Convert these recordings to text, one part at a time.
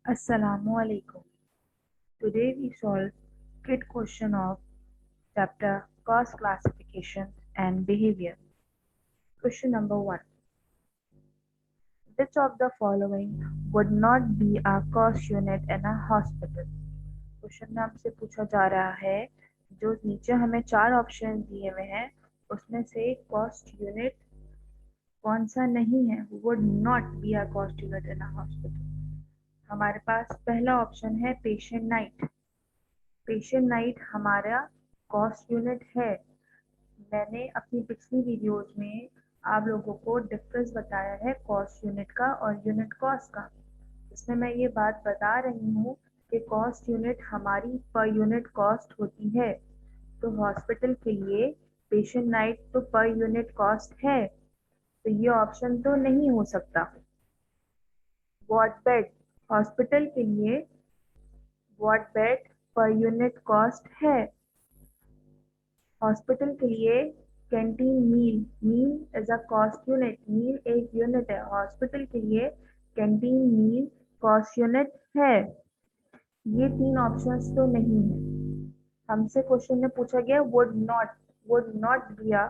Assalamualaikum. Today we solve kid question of chapter cost classification and behavior. Question number 1. Which of the following would not be a cost unit in a hospital? Question में हमसे पूछा जा रहा है, जो नीचे हमें 4 option दिए हुए हैं उसमें से कॉस्ट यूनिट कौन सा नहीं है, would not be a cost unit in a hospital. हमारे पास पहला ऑप्शन है पेशेंट नाइट। पेशेंट नाइट हमारा कॉस्ट यूनिट है। मैंने अपनी पिछली वीडियोस में आप लोगों को डिफरेंस बताया है कॉस्ट यूनिट का और यूनिट कॉस्ट का। इसमें मैं ये बात बता रही हूँ कि कॉस्ट यूनिट हमारी पर यूनिट कॉस्ट होती है। तो हॉस्पिटल के लिए पेशेंट नाइट तो पर यूनिट कॉस्ट है, तो ये ऑप्शन तो नहीं हो सकता। वार्ड बेड, हॉस्पिटल के लिए वार्ड बेड पर यूनिट कॉस्ट है। हॉस्पिटल के लिए canteen meal, meal is a cost unit, meal एक यूनिट है। हॉस्पिटल के लिए कैंटीन मील कॉस्ट यूनिट है। ये 3 ऑप्शंस तो नहीं है। हमसे क्वेश्चन में पूछा गया वुड नॉट दिया,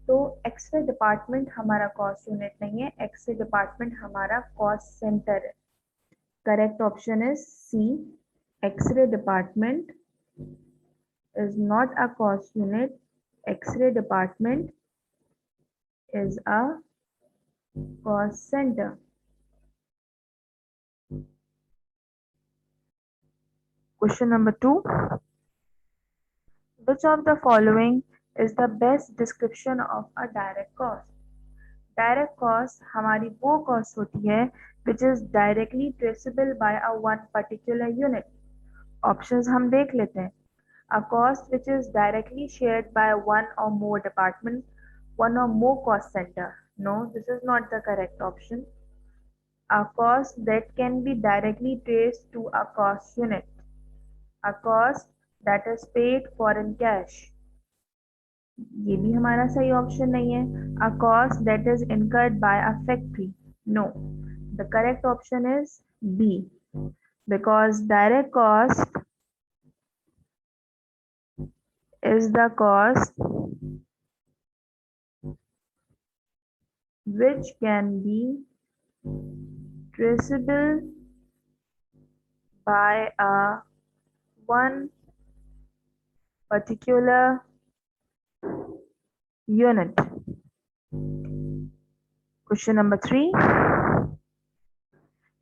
तो एक्सरे डिपार्टमेंट हमारा कॉस्ट यूनिट नहीं है, एक्सरे डिपार्टमेंट हमारा कॉस्ट सेंटर है। Correct option is C, x-ray department is not a cost unit. X-ray department is a cost center. Question number 2. Which of the following is the best description of a direct cost? Direct cost हमारी वो cost होती है which is directly traceable by a one particular unit. Options हम देख लेते हैं। A cost which is directly shared by one or more department, one or more cost center. No, this is not the correct option. A cost that can be directly traced to a cost unit. A cost that is paid for in cash. ये भी हमारा सही option नहीं है। A cost that is incurred by a factory. No. The correct option is B. Because direct cost is the cost which can be traceable by a one particular unit. Question number 3.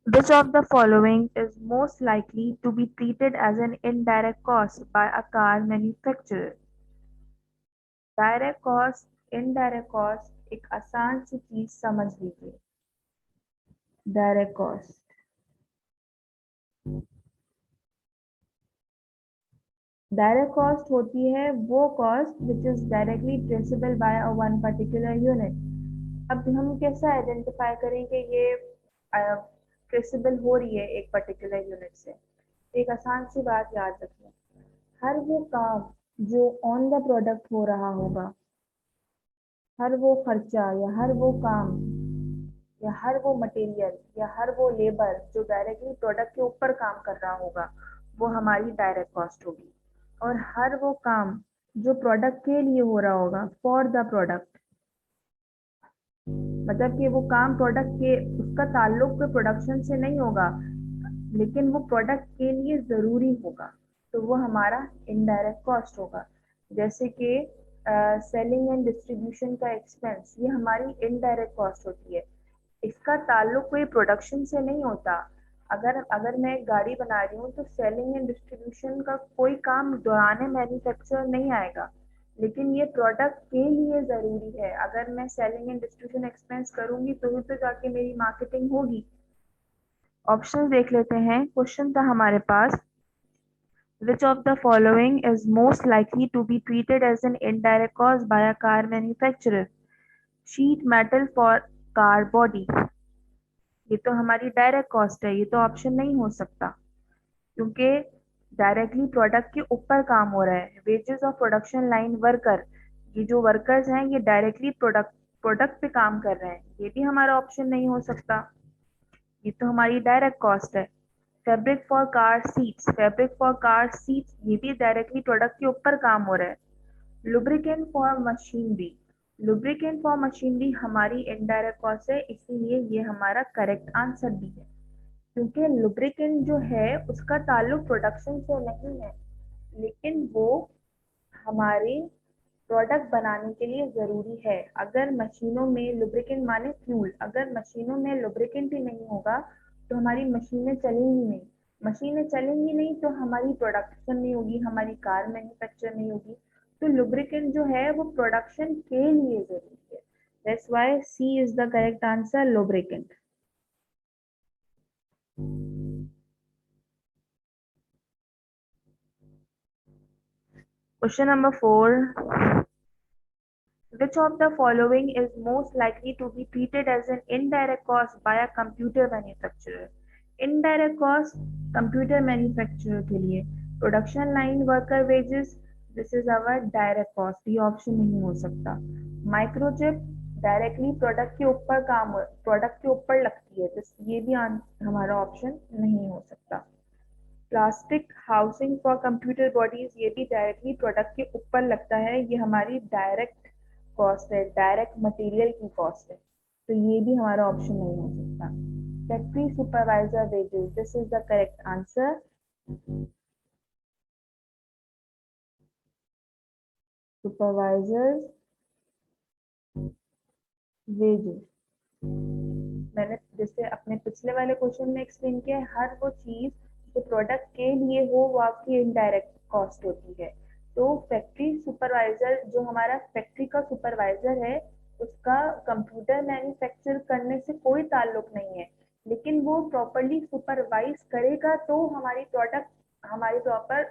Which of the following is most likely to be treated as an indirect cost by a car manufacturer? Direct cost, indirect cost एक आसान सी चीज समझ लीजिए। Direct cost, direct cost होती है वो cost which is directly traceable by a one particular unit. अब हम कैसे आइडेंटिफाई करें कि ये ट्रेसेबल हो रही है एक पर्टिकुलर यूनिट से? एक आसान सी बात याद रखिए, हर वो काम जो ऑन द प्रोडक्ट हो रहा होगा, हर वो खर्चा या हर वो काम या हर वो मटेरियल या हर वो लेबर जो डायरेक्टली प्रोडक्ट के ऊपर काम कर रहा होगा, वो हमारी डायरेक्ट कॉस्ट होगी। और हर वो काम जो प्रोडक्ट के लिए हो रहा होगा, फॉर द प्रोडक्ट, मतलब कि वो काम प्रोडक्ट के, उसका ताल्लुक कोई प्रोडक्शन से नहीं होगा लेकिन वो प्रोडक्ट के लिए ज़रूरी होगा, तो वो हमारा इनडायरेक्ट कॉस्ट होगा। जैसे कि सेलिंग एंड डिस्ट्रीब्यूशन का एक्सपेंस, ये हमारी इनडायरेक्ट कॉस्ट होती है। इसका ताल्लुक कोई प्रोडक्शन से नहीं होता। अगर मैं एक गाड़ी बना रही हूँ तो सेलिंग एंड डिस्ट्रीब्यूशन का कोई काम दौरान मैन्युफैक्चर नहीं आएगा, लेकिन ये प्रोडक्ट के लिए ज़रूरी है। अगर मैं सेलिंग एंड डिस्ट्रीब्यूशन एक्सपेंस करूंगी तो ही तो जाके मेरी मार्केटिंग होगी। ऑप्शन देख लेते हैं। क्वेश्चन था हमारे पास, which of the following is most likely to be treated as an indirect cost by a car manufacturer? sheet metal for car body, ये तो हमारी डायरेक्ट कॉस्ट है, ये तो ऑप्शन नहीं हो सकता क्योंकि डायरेक्टली प्रोडक्ट के ऊपर काम हो रहा है। Wages of production line worker, ये जो वर्कर्स हैं ये डायरेक्टली प्रोडक्ट पे काम कर रहे हैं, ये भी हमारा ऑप्शन नहीं हो सकता, ये तो हमारी डायरेक्ट कॉस्ट है। Fabric for car seats, fabric for car seats ये भी डायरेक्टली प्रोडक्ट के ऊपर काम हो रहा है। Lubricant for machinery, lubricant for machinery हमारी इनडायरेक्ट कॉस्ट है, इसीलिए ये हमारा करेक्ट आंसर भी है, क्योंकि लुब्रिकेंट जो है उसका ताल्लुक प्रोडक्शन से नहीं है, लेकिन वो हमारे प्रोडक्ट बनाने के लिए जरूरी है। अगर मशीनों में लुब्रिकेंट माने फ्यूल, अगर मशीनों में लुब्रिकेंट ही नहीं होगा तो हमारी मशीनें चलेंगी नहीं, मशीनें चलेंगी नहीं तो हमारी प्रोडक्शन नहीं होगी, हमारी कार मैन्युफैक्चर नहीं होगी। तो लुब्रिकेंट जो है वो प्रोडक्शन के लिए जरूरी है। That's why C is the correct answer, lubricant. Question number 4, which of the following is most likely to be treated as an indirect cost by a computer manufacturer? Indirect cost computer manufacturer के लिए production line worker wages, this is our direct cost, ये option नहीं हो सकता। Microchip directly product के ऊपर काम, product के ऊपर लगती है, तो ये भी हमारा ऑप्शन नहीं हो सकता। Plastic housing for computer bodies ये भी डायरेक्टली प्रोडक्ट के ऊपर लगता है, ये हमारी डायरेक्ट कॉस्ट है, डायरेक्ट मटेरियल की कॉस्ट है, तो ये भी हमारा ऑप्शन नहीं हो सकता। Factory supervisor wages, this is the correct answer. Supervisors wages, मैंने जैसे अपने पिछले वाले क्वेश्चन में एक्सप्लेन किया है, हर वो चीज जो प्रोडक्ट के लिए हो वो आपकी इनडायरेक्ट कॉस्ट होती है। तो फैक्ट्री सुपरवाइजर जो हमारा फैक्ट्री का सुपरवाइजर है उसका कंप्यूटर मैन्युफैक्चर करने से कोई ताल्लुक नहीं है, लेकिन वो प्रॉपरली सुपरवाइज करेगा तो हमारी प्रोडक्ट, हमारी प्रॉपर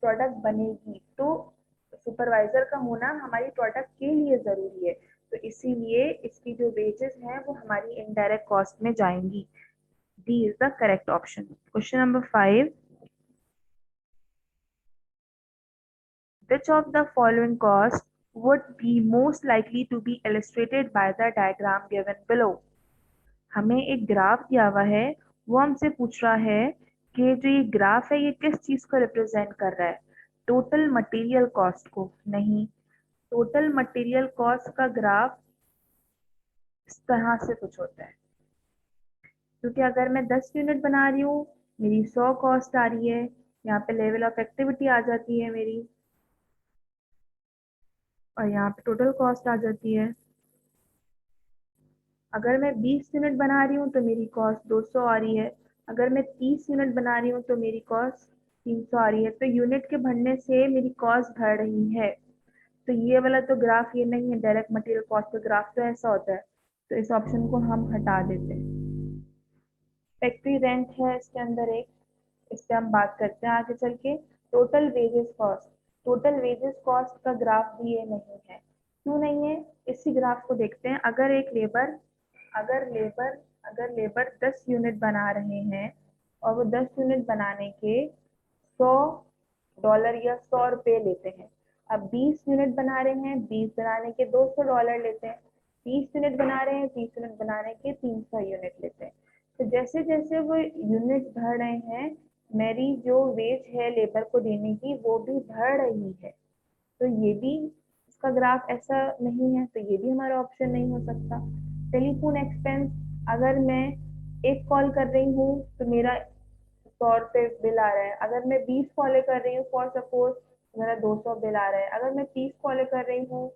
प्रोडक्ट बनेगी। तो सुपरवाइजर का होना हमारी प्रोडक्ट के लिए जरूरी है, तो इसीलिए इसकी जो वेजेस हैं वो हमारी इनडायरेक्ट कॉस्ट में जाएंगी। D is the correct option. Question number 5, which of the following costs would be most likely to be illustrated by the diagram given below? हमें एक ग्राफ दिया हुआ है, वो हमसे पूछ रहा है कि जो ये ग्राफ है ये किस चीज को रिप्रेजेंट कर रहा है, टोटल मटेरियल कॉस्ट को नहीं। टोटल मटेरियल कॉस्ट का ग्राफ इस तरह से कुछ होता है, क्योंकि अगर मैं 10 यूनिट बना रही हूँ मेरी 100 कॉस्ट आ रही है, यहाँ पे लेवल ऑफ एक्टिविटी आ जाती है मेरी, और यहाँ पे टोटल कॉस्ट आ जाती है। अगर मैं 20 यूनिट बना रही हूँ तो मेरी कॉस्ट 200 आ रही है, अगर मैं 30 यूनिट बना रही हूँ तो मेरी कॉस्ट 300 आ रही है। तो यूनिट के बढ़ने से मेरी कॉस्ट बढ़ रही है, तो ये वाला तो ग्राफ ये नहीं है, डायरेक्ट मटेरियल कॉस्ट का ग्राफ तो ऐसा होता है, तो इस ऑप्शन को हम हटा देते हैं। फैक्ट्री रेंट है इसके अंदर एक, इस पे हम बात करते हैं आगे चल के। Total wages cost, total wages cost का ग्राफ भी ये नहीं है, क्यों नहीं है, इसी ग्राफ को देखते हैं। अगर एक लेबर, अगर लेबर अगर लेबर 10 यूनिट बना रहे हैं और वो 10 यूनिट बनाने के 100 डॉलर या 100 रुपए लेते हैं, अब 20 यूनिट बना रहे हैं, 20 बनाने के 200 डॉलर लेते हैं, 30 यूनिट बना रहे हैं, 30 यूनिट बनाने के 300 यूनिट लेते हैं। तो जैसे जैसे वो यूनिट बढ़ रहे हैं मेरी जो वेज है लेबर को देने की वो भी बढ़ रही है, तो ये भी इसका ग्राफ ऐसा नहीं है, तो ये भी हमारा ऑप्शन नहीं हो सकता। टेलीफोन एक्सपेंस, अगर मैं एक कॉल कर रही हूँ तो मेरा 100 रुपये बिल आ रहा है, अगर मैं 20 कॉलें कर रही हूँ फॉर सपोज मेरा 200 बिल आ रहा है, अगर मैं 30 कॉलें कर रही हूँ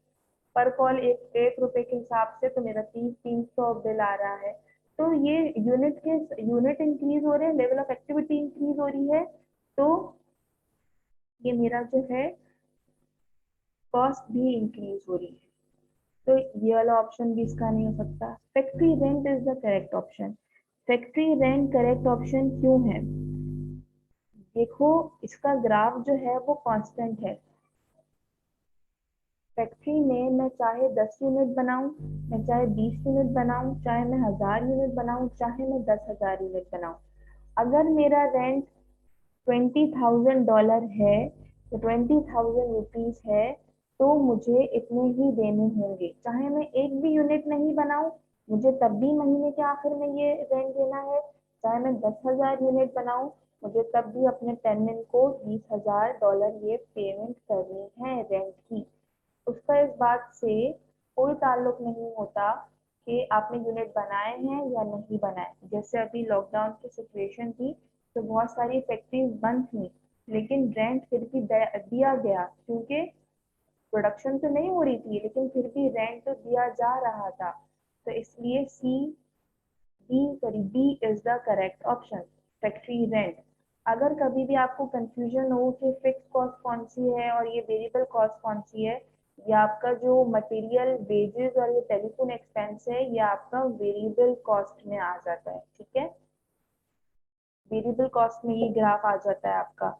पर कॉल एक रुपए के हिसाब से तो मेरा 300 बिल आ रहा है। तो ये यूनिट इंक्रीज हो रहे हैं, लेवल ऑफ एक्टिविटी इंक्रीज हो रही है, तो ये मेरा जो है कॉस्ट भी इंक्रीज हो रही है, तो ये वाला ऑप्शन भी इसका नहीं हो सकता। Factory rent is the correct option. Factory rent correct option क्यों है, देखो इसका ग्राफ जो है वो कांस्टेंट है। फैक्ट्री में मैं चाहे 10 यूनिट बनाऊं, मैं चाहे 20 यूनिट बनाऊं, चाहे मैं 1000 यूनिट बनाऊं, चाहे मैं 10,000 यूनिट बनाऊं, अगर मेरा रेंट $20,000 है, तो 20,000 रुपीज है, तो मुझे इतने ही देने होंगे, चाहे मैं एक भी यूनिट नहीं बनाऊं मुझे तब भी महीने के आखिर में ये रेंट देना है, चाहे मैं 10,000 यूनिट बनाऊं, मुझे तब भी अपने टेनेंट को $20,000 ये पेमेंट करनी है रेंट की। उसका इस बात से कोई ताल्लुक नहीं होता कि आपने यूनिट बनाए हैं या नहीं बनाए। जैसे अभी लॉकडाउन की सिचुएशन थी तो बहुत सारी फैक्ट्रीज बंद थी, लेकिन रेंट फिर भी दिया गया, क्योंकि प्रोडक्शन तो नहीं हो रही थी लेकिन फिर भी रेंट तो दिया जा रहा था। तो इसलिए B is the correct option, factory rent. अगर कभी भी आपको कंफ्यूजन हो कि फिक्स कॉस्ट कौन सी है और ये वेरिएबल कॉस्ट कौन सी है, या आपका जो मटेरियल वेजेस और ये टेलीफोन एक्सपेंस है, ये आपका वेरिएबल कॉस्ट में आ जाता है। ठीक है, वेरिएबल कॉस्ट में ये ग्राफ आ जाता है आपका।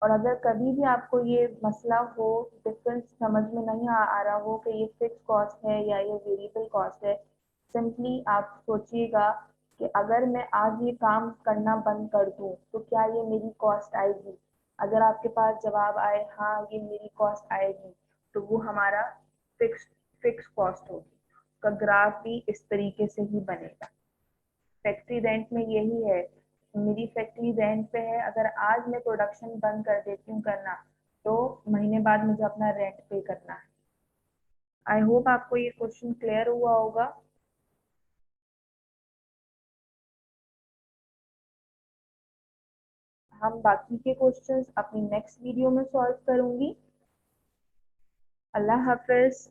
और अगर कभी भी आपको ये मसला हो, डिफरेंस समझ में नहीं आ रहा हो कि ये फिक्स कॉस्ट है या ये वेरिएबल कॉस्ट है, सिंपली आप सोचिएगा कि अगर मैं आज ये काम करना बंद कर दूं तो क्या ये मेरी कॉस्ट आएगी। अगर आपके पास जवाब आए हाँ ये मेरी कॉस्ट आएगी, तो वो हमारा फिक्स फिक्स कॉस्ट होगी। उसका ग्राफ भी इस तरीके से ही बनेगा। फैक्ट्री रेंट में यही है, मेरी फैक्ट्री रेंट पे है, अगर आज मैं प्रोडक्शन बंद कर देती हूँ करना, तो महीने बाद मुझे अपना रेंट पे करना है। आई होप आपको ये क्वेश्चन क्लियर हुआ होगा। हम बाकी के क्वेश्चंस अपनी नेक्स्ट वीडियो में सॉल्व करूंगी। अल्लाह हाफिज।